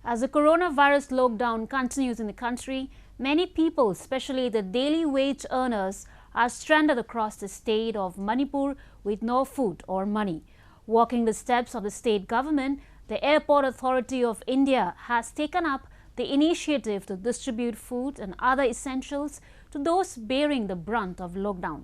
As the coronavirus lockdown continues in the country, many people, especially the daily wage earners, are stranded across the state of Manipur with no food or money. Walking the steps of the state government, the Airport Authority of India has taken up the initiative to distribute food and other essentials to those bearing the brunt of lockdown.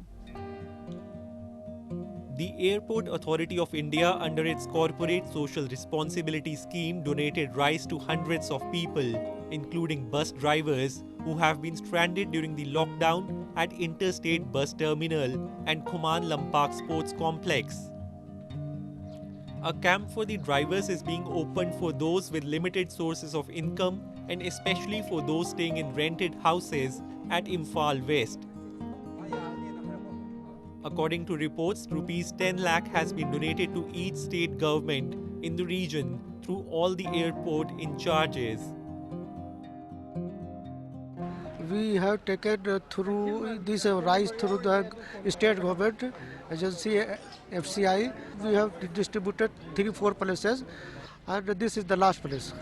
The Airport Authority of India, under its Corporate Social Responsibility Scheme, donated rice to hundreds of people, including bus drivers who have been stranded during the lockdown at Interstate Bus Terminal and Khuman Lampak Sports Complex. A camp for the drivers is being opened for those with limited sources of income and especially for those staying in rented houses at Imphal West. According to reports, rupees 10 lakh has been donated to each state government in the region through all the airport in charges. We have taken through this rice through the state government agency FCI. We have distributed 3-4 places, and this is the last place.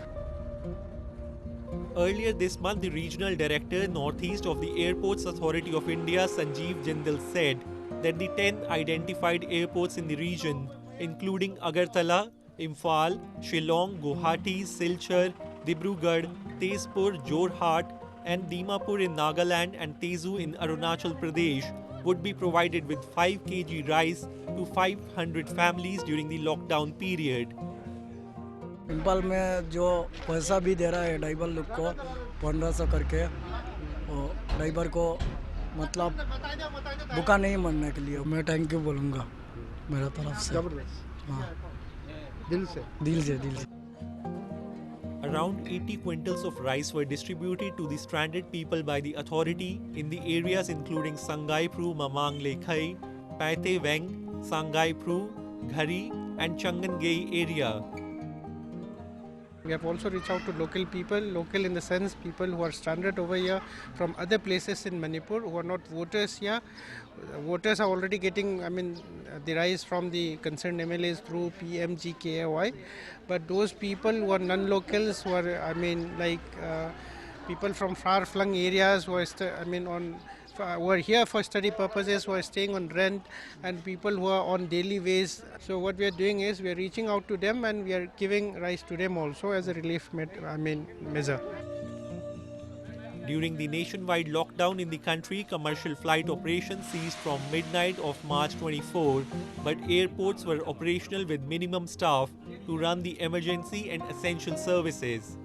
Earlier this month, the regional director Northeast of the Airports Authority of India, Sanjeev Jindal, said that the 10 identified airports in the region, including Agartala, Imphal, Shillong, Guwahati, Silchar, Dibrugarh, Tezpur, Jorhat, and Dimapur in Nagaland and Tezu in Arunachal Pradesh, would be provided with 5 kg rice to 500 families during the lockdown period. Imphal में जो पैसा भी दे रहा है driver लोग को 1500 करके, और ड्राइवर को मतलब भूखा नहीं मरने के लिए मैं थैंक यू बोलूँगा मेरा तरफ से। हाँ, दिल से। Around 80 quintals of rice were distributed to the stranded people by the authority in the areas including Sangai Pru, Mamang Lekhai, Paite Weng, Sangai Pru, Ghari, and Changangei area. We have also reached out to local people, local in the sense people who are stranded over here from other places in Manipur who are not voters here. Voters are already getting, the rise from the concerned MLAs through PMGKAY. But those people who are non-locals, who are, people from far-flung areas who are, who are here for study purposes, who are staying on rent, and people who are on daily wage. So what we are doing is we are reaching out to them and we are giving rice to them also as a relief measure. During the nationwide lockdown in the country, commercial flight operations ceased from midnight of March 24, but airports were operational with minimum staff to run the emergency and essential services.